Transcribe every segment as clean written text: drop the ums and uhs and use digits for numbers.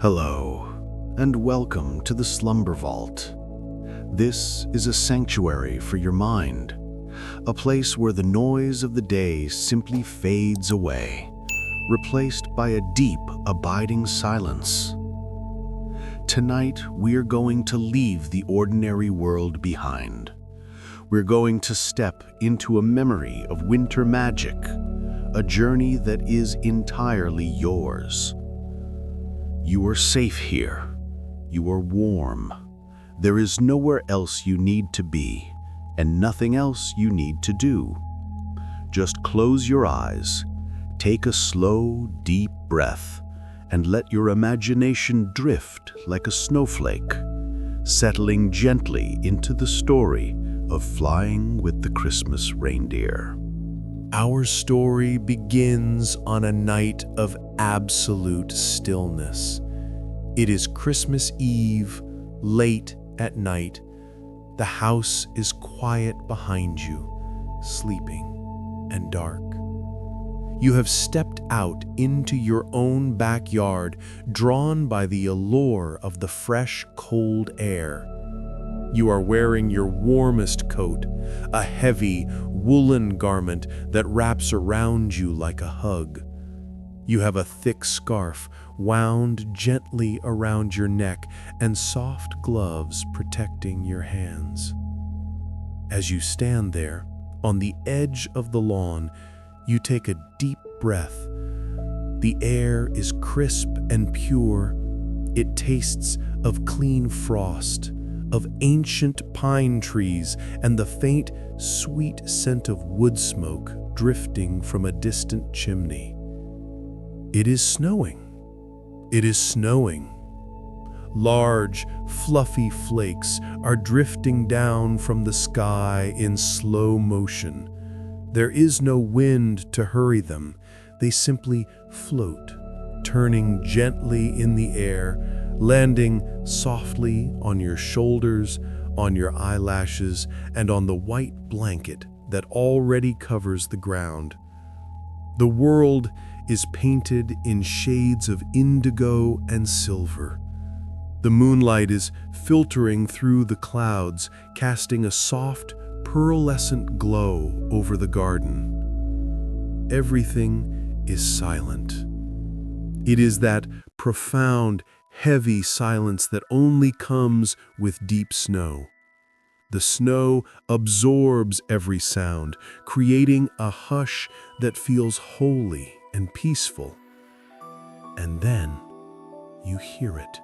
Hello, and welcome to the Slumber Vault. This is a sanctuary for your mind, a place where the noise of the day simply fades away, replaced by a deep, abiding silence. Tonight, we are going to leave the ordinary world behind. We're going to step into a memory of winter magic, a journey that is entirely yours. You are safe here. You are warm. There is nowhere else you need to be, and nothing else you need to do. Just close your eyes, take a slow, deep breath, and let your imagination drift like a snowflake, settling gently into the story of flying with the Christmas reindeer. Our story begins on a night of absolute stillness. It is Christmas Eve, late at night. The house is quiet behind you, sleeping and dark. You have stepped out into your own backyard, drawn by the allure of the fresh, cold air. You are wearing your warmest coat, a heavy, woolen garment that wraps around you like a hug. You have a thick scarf wound gently around your neck and soft gloves protecting your hands. As you stand there, on the edge of the lawn, you take a deep breath. The air is crisp and pure. It tastes of clean frost, of ancient pine trees, and the faint, sweet scent of wood smoke drifting from a distant chimney. It is snowing. It is snowing. Large, fluffy flakes are drifting down from the sky in slow motion. There is no wind to hurry them. They simply float, turning gently in the air, landing softly on your shoulders, on your eyelashes, and on the white blanket that already covers the ground. The world is painted in shades of indigo and silver. The moonlight is filtering through the clouds, casting a soft, pearlescent glow over the garden. Everything is silent. It is that profound, heavy silence that only comes with deep snow. The snow absorbs every sound, creating a hush that feels holy and peaceful. And then you hear it.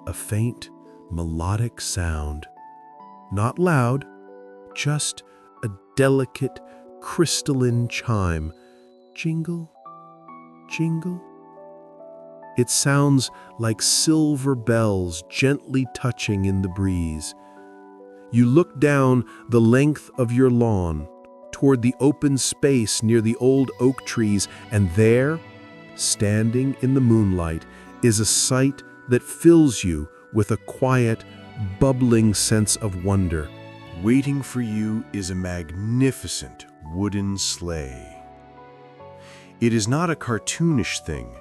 A faint, melodic sound. Not loud, just a delicate, crystalline chime. Jingle, jingle. It sounds like silver bells gently touching in the breeze. You look down the length of your lawn, toward the open space near the old oak trees, and there, standing in the moonlight, is a sight that fills you with a quiet, bubbling sense of wonder. Waiting for you is a magnificent wooden sleigh. It is not a cartoonish thing,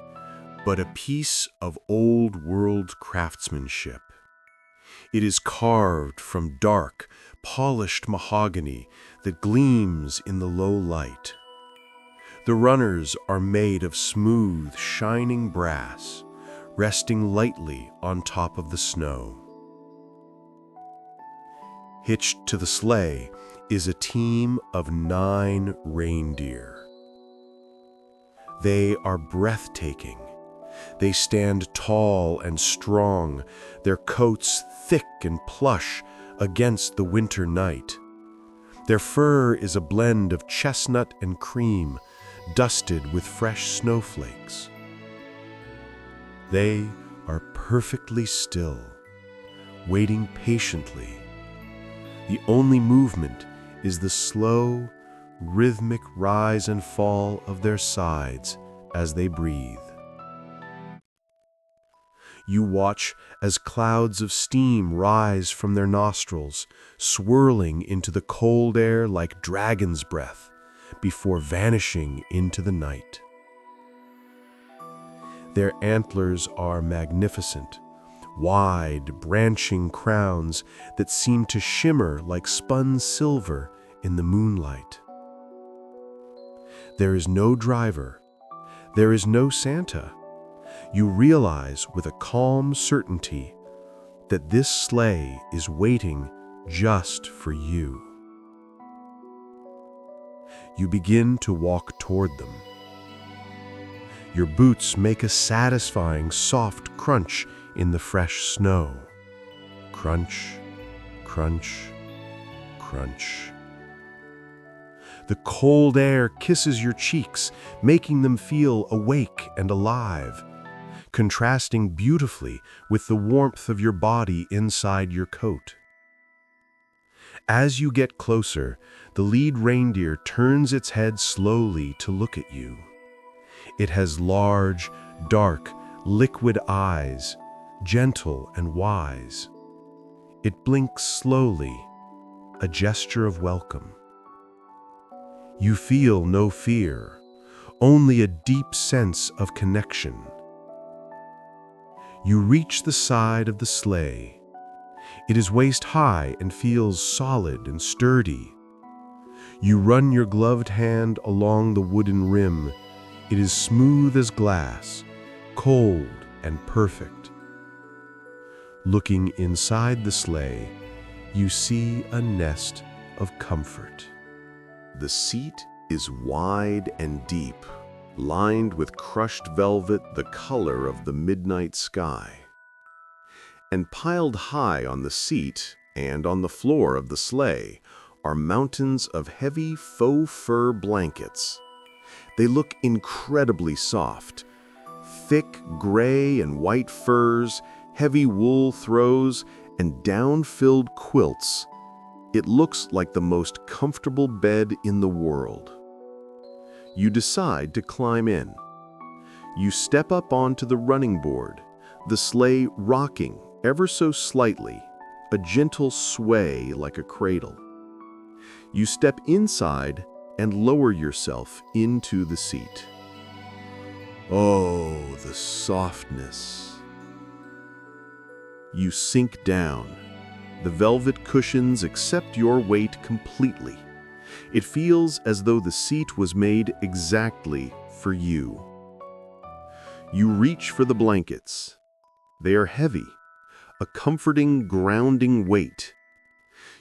but a piece of old-world craftsmanship. It is carved from dark, polished mahogany that gleams in the low light. The runners are made of smooth, shining brass, resting lightly on top of the snow. Hitched to the sleigh is a team of 9 reindeer. They are breathtaking. They stand tall and strong, their coats thick and plush against the winter night. Their fur is a blend of chestnut and cream, dusted with fresh snowflakes. They are perfectly still, waiting patiently. The only movement is the slow, rhythmic rise and fall of their sides as they breathe. You watch as clouds of steam rise from their nostrils, swirling into the cold air like dragon's breath, before vanishing into the night. Their antlers are magnificent, wide, branching crowns that seem to shimmer like spun silver in the moonlight. There is no driver. There is no Santa. You realize with a calm certainty that this sleigh is waiting just for you. You begin to walk toward them. Your boots make a satisfying soft crunch in the fresh snow. Crunch, crunch, crunch. The cold air kisses your cheeks, making them feel awake and alive, contrasting beautifully with the warmth of your body inside your coat. As you get closer, the lead reindeer turns its head slowly to look at you. It has large, dark, liquid eyes, gentle and wise. It blinks slowly, a gesture of welcome. You feel no fear, only a deep sense of connection. You reach the side of the sleigh. It is waist-high and feels solid and sturdy. You run your gloved hand along the wooden rim. It is smooth as glass, cold and perfect. Looking inside the sleigh, you see a nest of comfort. The seat is wide and deep, lined with crushed velvet the color of the midnight sky. And piled high on the seat and on the floor of the sleigh are mountains of heavy faux fur blankets. They look incredibly soft. Thick gray and white furs, heavy wool throws, and down-filled quilts. It looks like the most comfortable bed in the world. You decide to climb in. You step up onto the running board, the sleigh rocking ever so slightly, a gentle sway like a cradle. You step inside and lower yourself into the seat. Oh, the softness. You sink down. The velvet cushions accept your weight completely. It feels as though the seat was made exactly for you. You reach for the blankets. They are heavy, a comforting, grounding weight.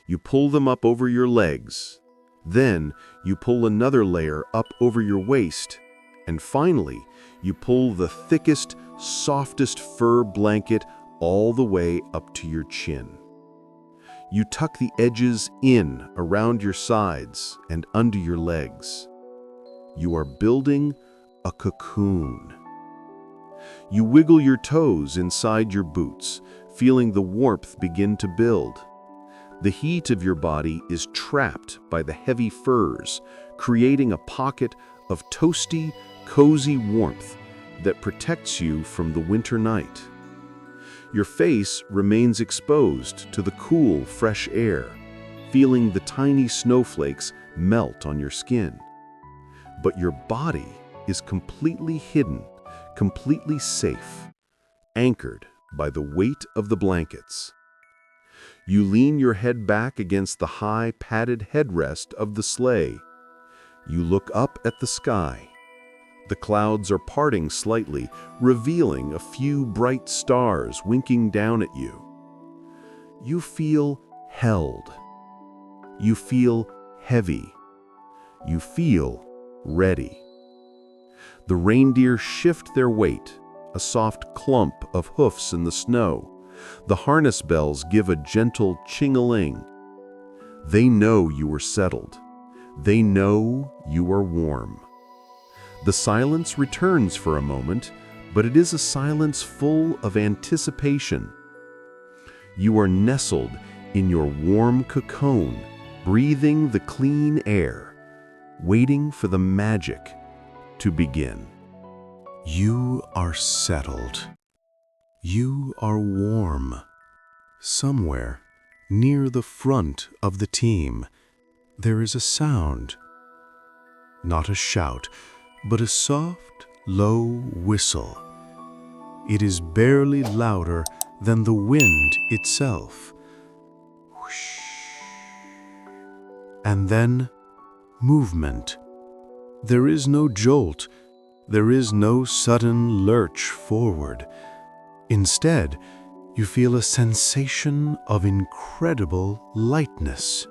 You pull them up over your legs. Then you pull another layer up over your waist. And finally, you pull the thickest, softest fur blanket all the way up to your chin. You tuck the edges in around your sides and under your legs. You are building a cocoon. You wiggle your toes inside your boots, feeling the warmth begin to build. The heat of your body is trapped by the heavy furs, creating a pocket of toasty, cozy warmth that protects you from the winter night. Your face remains exposed to the cool, fresh air, feeling the tiny snowflakes melt on your skin. But your body is completely hidden, completely safe, anchored by the weight of the blankets. You lean your head back against the high, padded headrest of the sleigh. You look up at the sky. The clouds are parting slightly, revealing a few bright stars winking down at you. You feel held. You feel heavy. You feel ready. The reindeer shift their weight, a soft clump of hoofs in the snow. The harness bells give a gentle ching-a-ling. They know you are settled. They know you are warm. The silence returns for a moment, but it is a silence full of anticipation. You are nestled in your warm cocoon, breathing the clean air, waiting for the magic to begin. You are settled. You are warm. Somewhere near the front of the team, there is a sound. Not a shout, but a soft, low whistle, It is barely louder than the wind itself. Whoosh. And then, movement. There is no jolt. There is no sudden lurch forward. Instead, you feel a sensation of incredible lightness.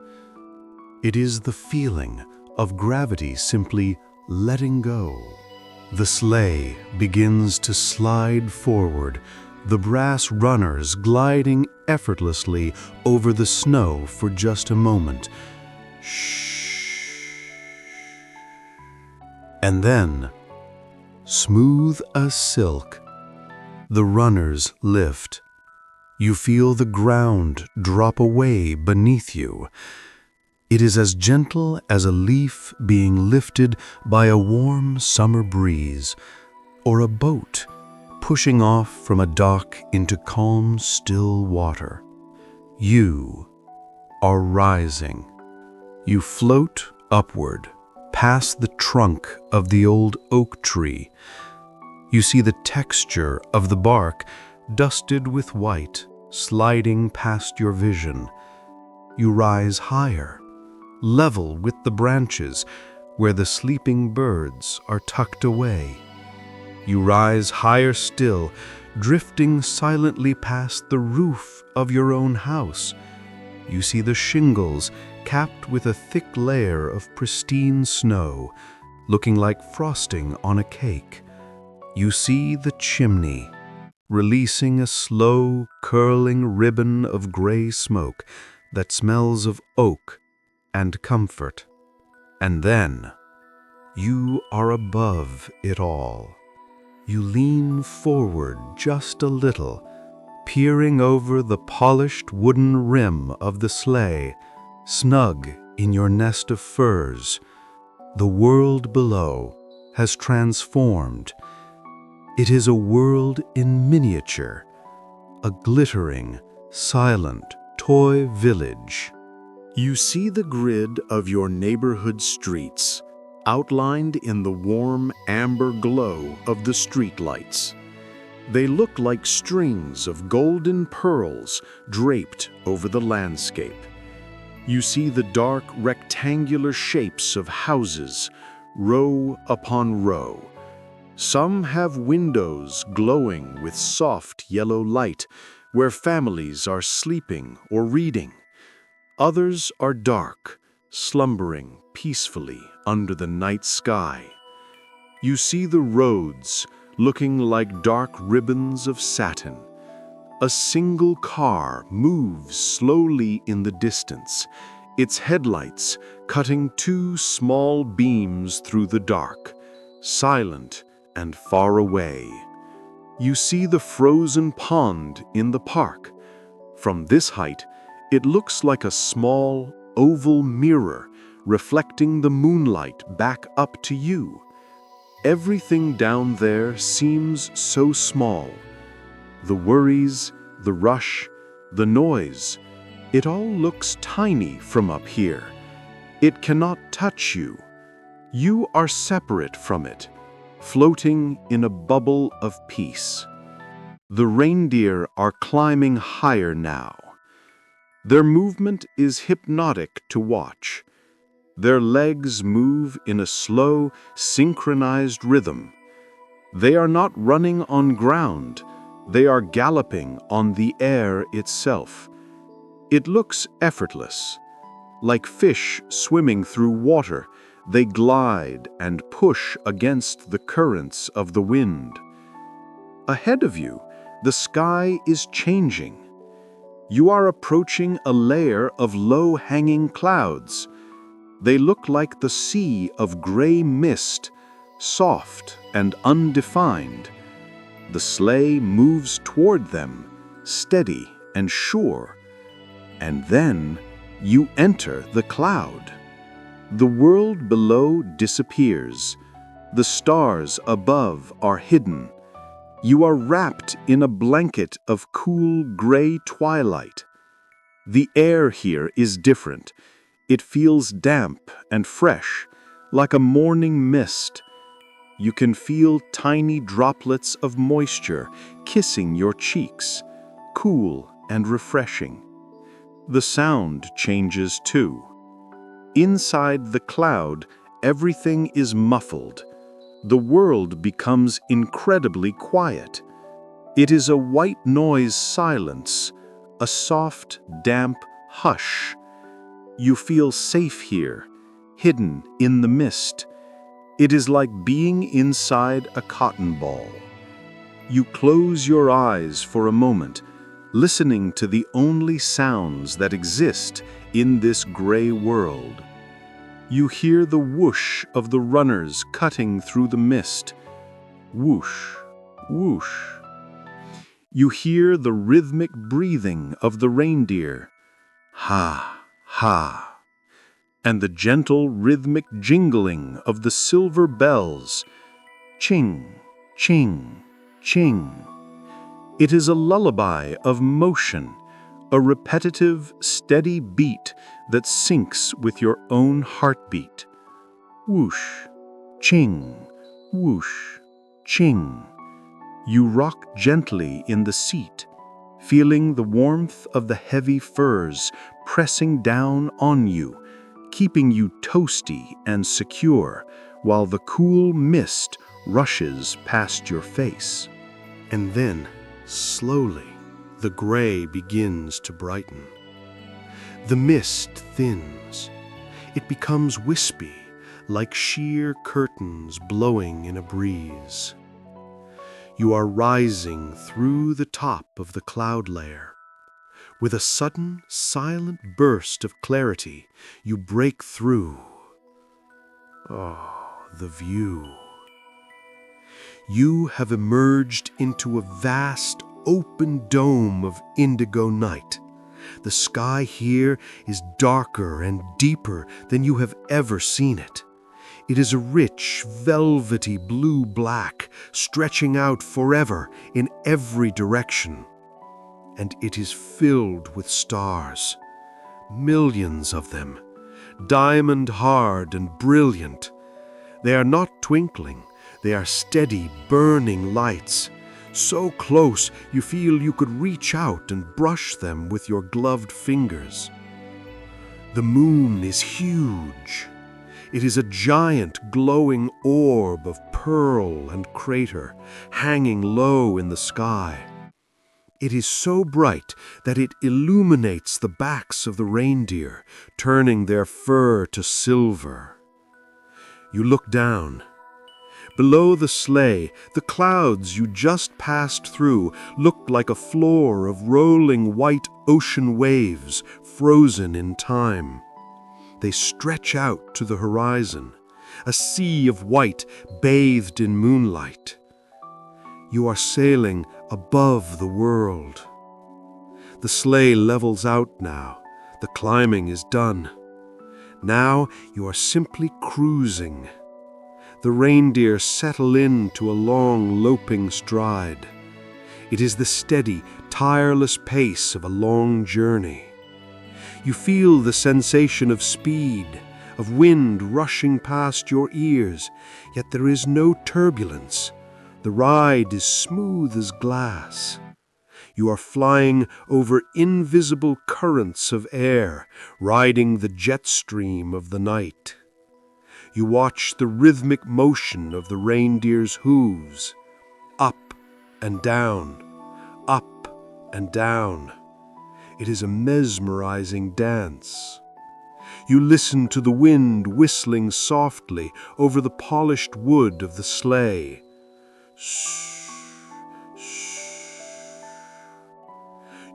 It is the feeling of gravity simply letting go. The sleigh begins to slide forward, the brass runners gliding effortlessly over the snow for just a moment. Shh. And then, smooth as silk, the runners lift. You feel the ground drop away beneath you. It is as gentle as a leaf being lifted by a warm summer breeze, or a boat pushing off from a dock into calm, still water. You are rising. You float upward, past the trunk of the old oak tree. You see the texture of the bark dusted with white, sliding past your vision. You rise higher, level with the branches where the sleeping birds are tucked away. You rise higher still, drifting silently past the roof of your own house. You see the shingles capped with a thick layer of pristine snow, looking like frosting on a cake. You see the chimney, releasing a slow, curling ribbon of gray smoke that smells of oak and comfort. And then, you are above it all. You lean forward just a little, peering over the polished wooden rim of the sleigh, snug in your nest of furs. The world below has transformed. It is a world in miniature, a glittering, silent toy village. You see the grid of your neighborhood streets, outlined in the warm amber glow of the streetlights. They look like strings of golden pearls draped over the landscape. You see the dark rectangular shapes of houses, row upon row. Some have windows glowing with soft yellow light where families are sleeping or reading. Others are dark, slumbering peacefully under the night sky. You see the roads looking like dark ribbons of satin. A single car moves slowly in the distance, its headlights cutting two small beams through the dark, silent and far away. You see the frozen pond in the park. From this height, it looks like a small, oval mirror reflecting the moonlight back up to you. Everything down there seems so small. The worries, the rush, the noise, it all looks tiny from up here. It cannot touch you. You are separate from it, floating in a bubble of peace. The reindeer are climbing higher now. Their movement is hypnotic to watch. Their legs move in a slow, synchronized rhythm. They are not running on ground. They are galloping on the air itself. It looks effortless. Like fish swimming through water, they glide and push against the currents of the wind. Ahead of you, the sky is changing. You are approaching a layer of low-hanging clouds. They look like the sea of gray mist, soft and undefined. The sleigh moves toward them, steady and sure. And then you enter the cloud. The world below disappears. The stars above are hidden. You are wrapped in a blanket of cool gray twilight. The air here is different. It feels damp and fresh, like a morning mist. You can feel tiny droplets of moisture kissing your cheeks, cool and refreshing. The sound changes too. Inside the cloud, everything is muffled. The world becomes incredibly quiet. It is a white noise silence, a soft, damp hush. You feel safe here, hidden in the mist. It is like being inside a cotton ball. You close your eyes for a moment, listening to the only sounds that exist in this gray world. You hear the whoosh of the runners cutting through the mist. Whoosh, whoosh. You hear the rhythmic breathing of the reindeer. Ha, ha. And the gentle rhythmic jingling of the silver bells. Ching, ching, ching. It is a lullaby of motion, a repetitive, steady beat that syncs with your own heartbeat. Whoosh, ching, whoosh, ching. You rock gently in the seat, feeling the warmth of the heavy furs pressing down on you, keeping you toasty and secure while the cool mist rushes past your face. And then, slowly, the gray begins to brighten. The mist thins. It becomes wispy, like sheer curtains blowing in a breeze. You are rising through the top of the cloud layer. With a sudden, silent burst of clarity, you break through. Oh, the view. You have emerged into a vast, open dome of indigo night. The sky here is darker and deeper than you have ever seen it. It is a rich, velvety blue-black, stretching out forever in every direction. And it is filled with stars, millions of them, diamond-hard and brilliant. They are not twinkling, they are steady, burning lights, so close you feel you could reach out and brush them with your gloved fingers. The moon is huge. It is a giant glowing orb of pearl and crater, hanging low in the sky. It is so bright that it illuminates the backs of the reindeer, turning their fur to silver. You look down. Below the sleigh, the clouds you just passed through looked like a floor of rolling white ocean waves, frozen in time. They stretch out to the horizon, a sea of white bathed in moonlight. You are sailing above the world. The sleigh levels out now. The climbing is done. Now you are simply cruising. The reindeer settle into a long, loping stride. It is the steady, tireless pace of a long journey. You feel the sensation of speed, of wind rushing past your ears, yet there is no turbulence. The ride is smooth as glass. You are flying over invisible currents of air, riding the jet stream of the night. You watch the rhythmic motion of the reindeer's hooves, up and down, up and down. It is a mesmerizing dance. You listen to the wind whistling softly over the polished wood of the sleigh. Shh, shh.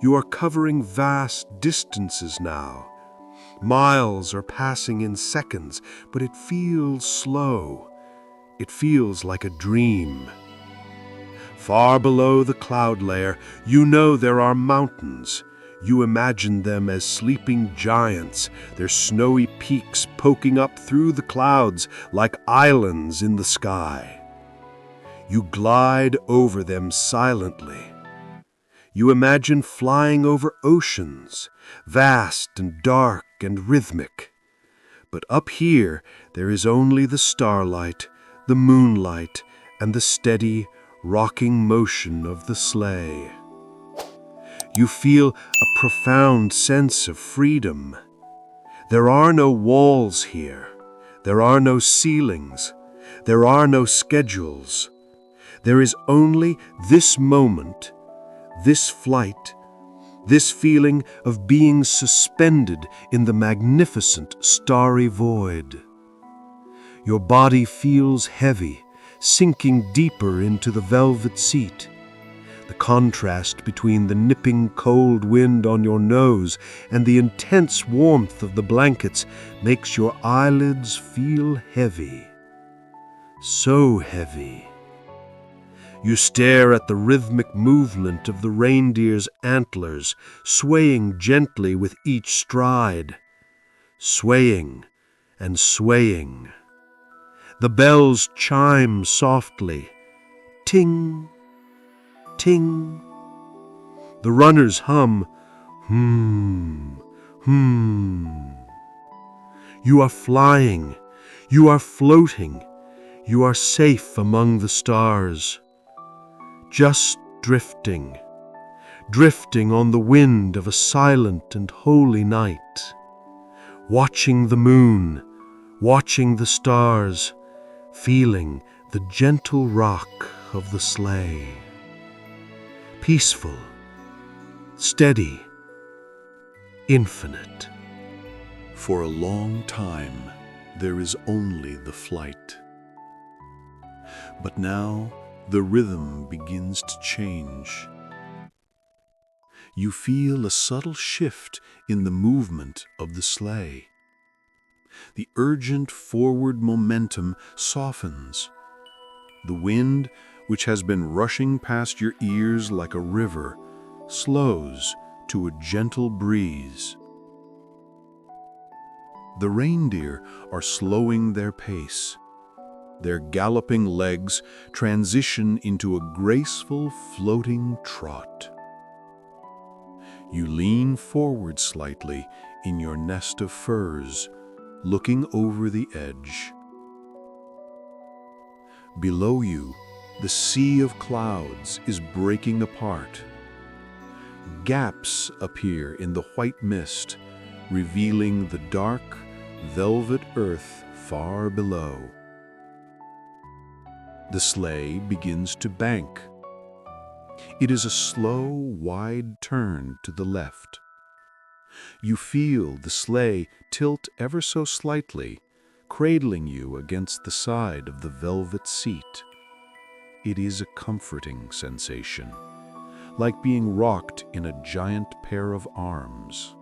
You are covering vast distances now. Miles are passing in seconds, but it feels slow. It feels like a dream. Far below the cloud layer, you know there are mountains. You imagine them as sleeping giants, their snowy peaks poking up through the clouds like islands in the sky. You glide over them silently. You imagine flying over oceans, vast and dark and rhythmic. But up here, there is only the starlight, the moonlight, and the steady, rocking motion of the sleigh. You feel a profound sense of freedom. There are no walls here. There are no ceilings. There are no schedules. There is only this moment, this flight, this feeling of being suspended in the magnificent starry void. Your body feels heavy, sinking deeper into the velvet seat. The contrast between the nipping cold wind on your nose and the intense warmth of the blankets makes your eyelids feel heavy. So heavy. You stare at the rhythmic movement of the reindeer's antlers, swaying gently with each stride. Swaying and swaying. The bells chime softly. Ting, ting. The runners hum. You are flying. You are floating. You are safe among the stars. Just drifting. Drifting on the wind of a silent and holy night. Watching the moon. Watching the stars. Feeling the gentle rock of the sleigh. Peaceful, steady, infinite. For a long time, there is only the flight. But now, the rhythm begins to change. You feel a subtle shift in the movement of the sleigh. The urgent forward momentum softens. The wind, which has been rushing past your ears like a river, slows to a gentle breeze. The reindeer are slowing their pace. Their galloping legs transition into a graceful floating trot. You lean forward slightly in your nest of furs, looking over the edge. Below you, the sea of clouds is breaking apart. Gaps appear in the white mist, revealing the dark, velvet earth far below. The sleigh begins to bank. It is a slow, wide turn to the left. You feel the sleigh tilt ever so slightly, cradling you against the side of the velvet seat. It is a comforting sensation, like being rocked in a giant pair of arms.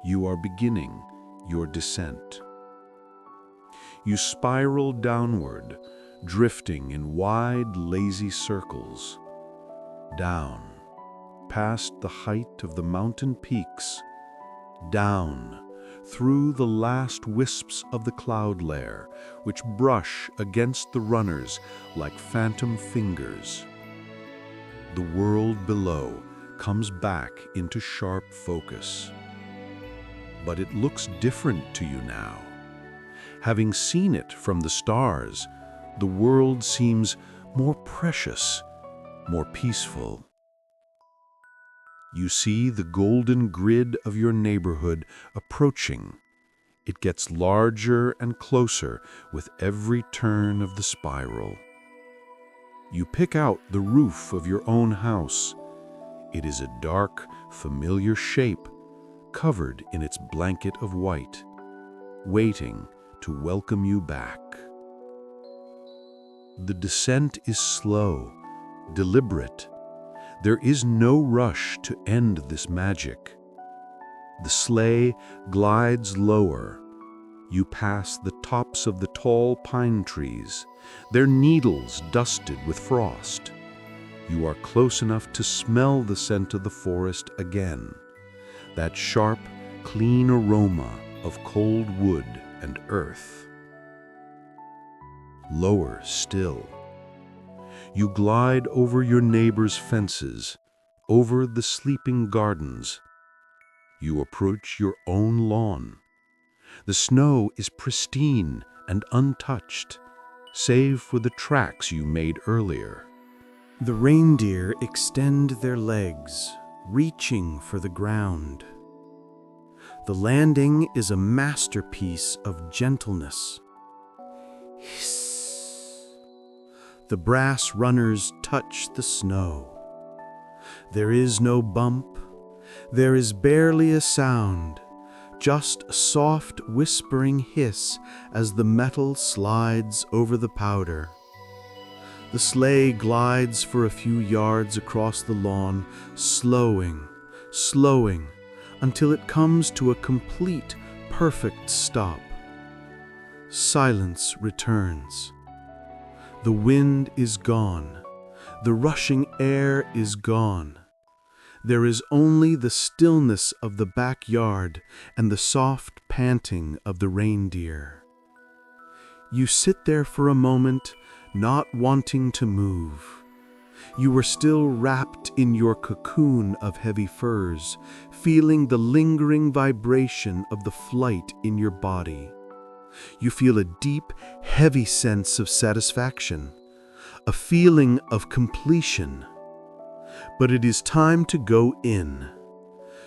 You are beginning your descent. You spiral downward, drifting in wide, lazy circles. Down, past the height of the mountain peaks, down, through the last wisps of the cloud layer, which brush against the runners like phantom fingers. The world below comes back into sharp focus. But it looks different to you now. Having seen it from the stars, the world seems more precious, more peaceful. You see the golden grid of your neighborhood approaching. It gets larger and closer with every turn of the spiral. You pick out the roof of your own house. It is a dark, familiar shape, covered in its blanket of white, waiting to welcome you back. The descent is slow, deliberate. There is no rush to end this magic. The sleigh glides lower. You pass the tops of the tall pine trees, their needles dusted with frost. You are close enough to smell the scent of the forest again, that sharp, clean aroma of cold wood and earth. Lower still. You glide over your neighbor's fences, over the sleeping gardens. You approach your own lawn. The snow is pristine and untouched, save for the tracks you made earlier. The reindeer extend their legs, reaching for the ground. The landing is a masterpiece of gentleness. Hiss. The brass runners touch the snow. There is no bump. There is barely a sound, just a soft whispering hiss as the metal slides over the powder. The sleigh glides for a few yards across the lawn, slowing, until it comes to a complete, perfect stop. Silence returns. The wind is gone. The rushing air is gone. There is only the stillness of the backyard and the soft panting of the reindeer. You sit there for a moment, not wanting to move. You were still wrapped in your cocoon of heavy furs, feeling the lingering vibration of the flight in your body. You feel a deep, heavy sense of satisfaction, a feeling of completion. But it is time to go in.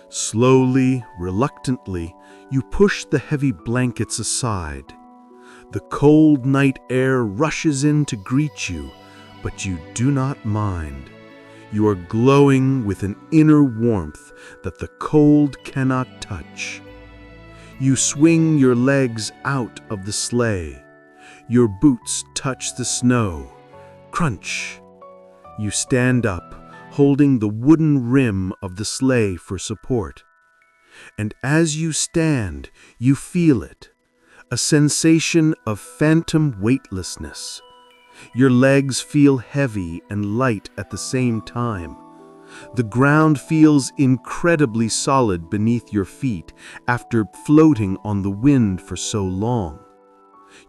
Slowly, reluctantly, you push the heavy blankets aside. The cold night air rushes in to greet you, but you do not mind. You are glowing with an inner warmth that the cold cannot touch. You swing your legs out of the sleigh. Your boots touch the snow. Crunch. You stand up, holding the wooden rim of the sleigh for support. And as you stand, you feel it, a sensation of phantom weightlessness. Your legs feel heavy and light at the same time. The ground feels incredibly solid beneath your feet after floating on the wind for so long.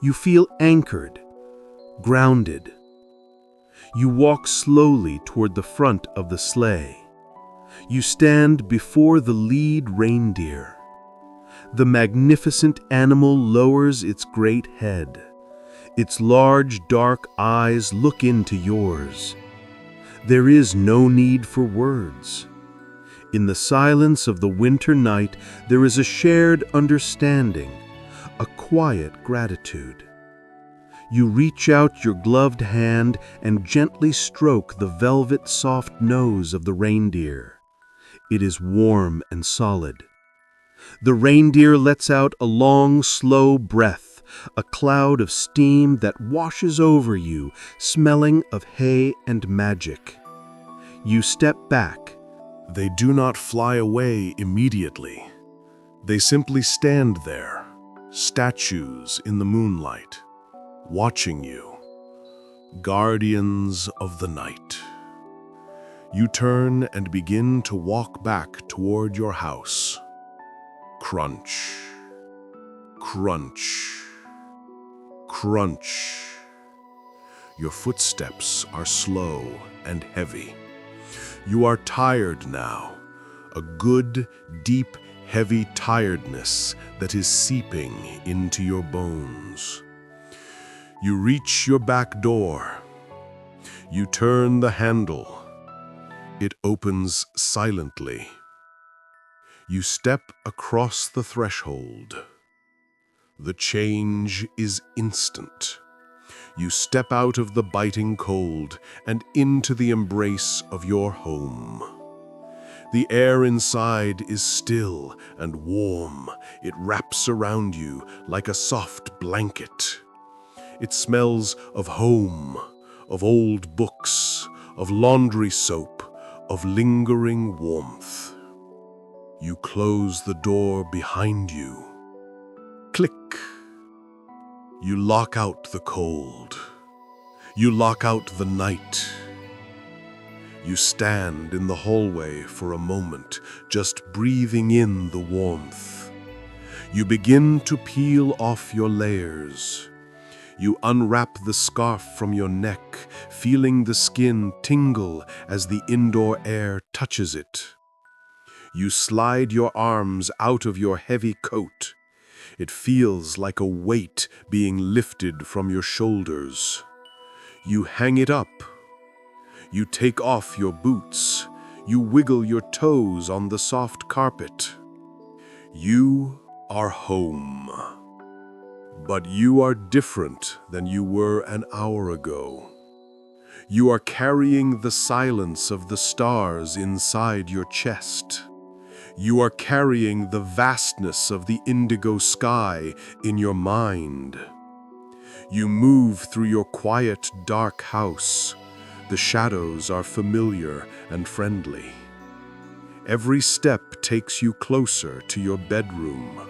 You feel anchored, grounded. You walk slowly toward the front of the sleigh. You stand before the lead reindeer. The magnificent animal lowers its great head. Its large, dark eyes look into yours. There is no need for words. In the silence of the winter night, there is a shared understanding, a quiet gratitude. You reach out your gloved hand and gently stroke the velvet soft nose of the reindeer. It is warm and solid. The reindeer lets out a long, slow breath, a cloud of steam that washes over you, smelling of hay and magic. You step back. They do not fly away immediately. They simply stand there, statues in the moonlight, watching you, guardians of the night. You turn and begin to walk back toward your house. Crunch, crunch, crunch. Your footsteps are slow and heavy. You are tired now, a good, deep, heavy tiredness that is seeping into your bones. You reach your back door. You turn the handle. It opens silently. You step across the threshold. The change is instant. You step out of the biting cold and into the embrace of your home. The air inside is still and warm. It wraps around you like a soft blanket. It smells of home, of old books, of laundry soap, of lingering warmth. You close the door behind you. Click. You lock out the cold. You lock out the night. You stand in the hallway for a moment, just breathing in the warmth. You begin to peel off your layers. You unwrap the scarf from your neck, feeling the skin tingle as the indoor air touches it. You slide your arms out of your heavy coat. It feels like a weight being lifted from your shoulders. You hang it up. You take off your boots. You wiggle your toes on the soft carpet. You are home. But you are different than you were an hour ago. You are carrying the silence of the stars inside your chest. You are carrying the vastness of the indigo sky in your mind. You move through your quiet, dark house. The shadows are familiar and friendly. Every step takes you closer to your bedroom,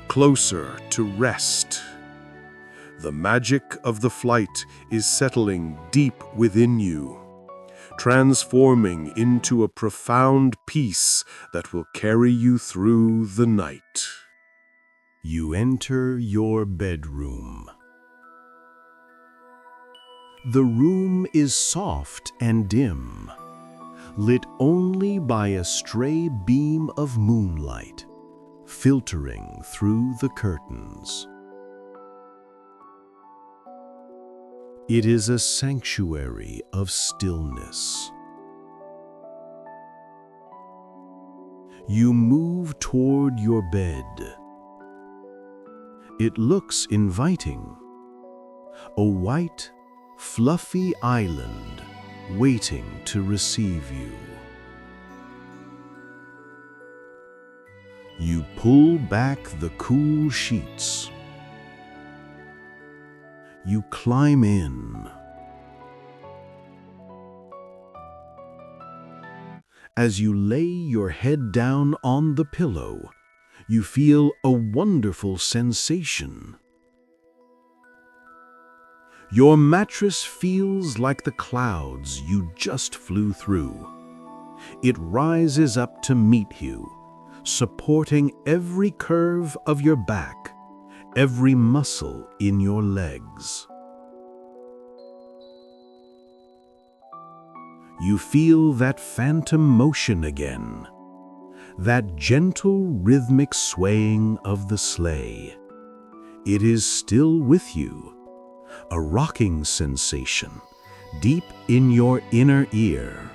closer to rest. The magic of the flight is settling deep within you, transforming into a profound peace that will carry you through the night. You enter your bedroom. The room is soft and dim, lit only by a stray beam of moonlight filtering through the curtains. It is a sanctuary of stillness. You move toward your bed. It looks inviting. A white, fluffy island waiting to receive you. You pull back the cool sheets. You climb in. As you lay your head down on the pillow, you feel a wonderful sensation. Your mattress feels like the clouds you just flew through. It rises up to meet you, supporting every curve of your back, every muscle in your legs. You feel that phantom motion again, that gentle rhythmic swaying of the sleigh. It is still with you, a rocking sensation deep in your inner ear.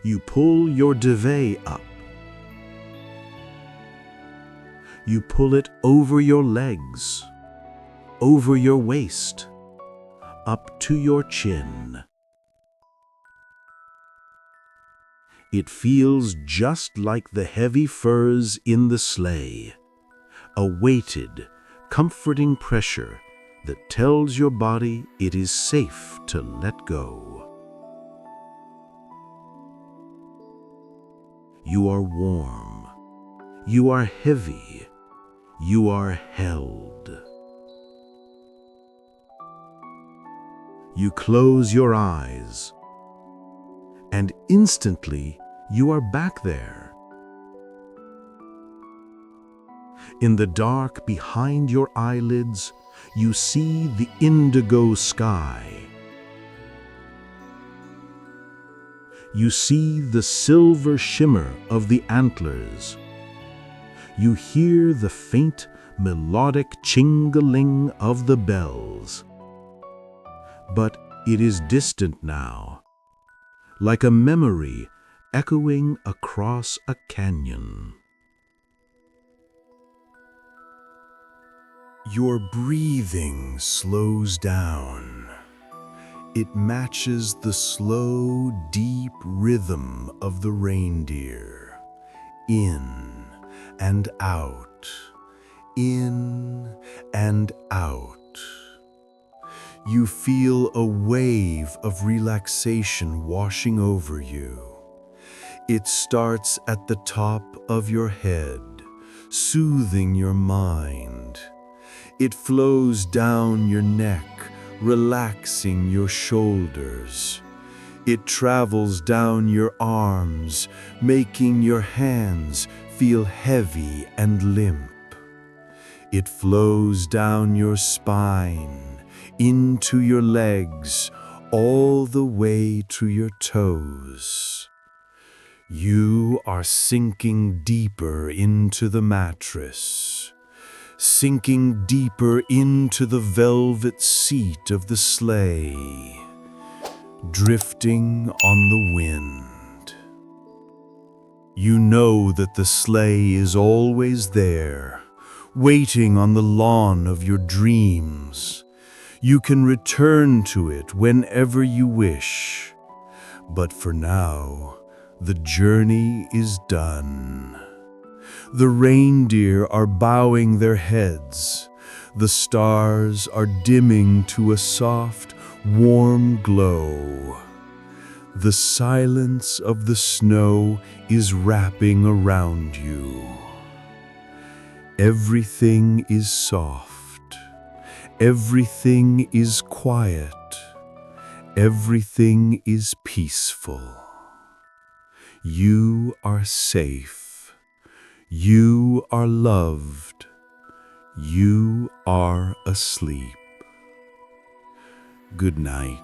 You pull your duvet up. You pull it over your legs, over your waist, up to your chin. It feels just like the heavy furs in the sleigh, a weighted, comforting pressure that tells your body it is safe to let go. You are warm. You are heavy. You are held. You close your eyes, and instantly you are back there. In the dark behind your eyelids, you see the indigo sky. You see the silver shimmer of the antlers. You hear the faint, melodic ching-a-ling of the bells. But it is distant now, like a memory echoing across a canyon. Your breathing slows down. It matches the slow, deep rhythm of the reindeer. In and out, in and out. You feel a wave of relaxation washing over you. It starts at the top of your head, soothing your mind. It flows down your neck, relaxing your shoulders. It travels down your arms, making your hands feel heavy and limp. It flows down your spine, into your legs, all the way to your toes. You are sinking deeper into the mattress, sinking deeper into the velvet seat of the sleigh, drifting on the wind. You know that the sleigh is always there, waiting on the lawn of your dreams. You can return to it whenever you wish. But for now, the journey is done. The reindeer are bowing their heads. The stars are dimming to a soft, warm glow. The silence of the snow is wrapping around you. Everything is soft. Everything is quiet. Everything is peaceful. You are safe. You are loved. You are asleep. Good night.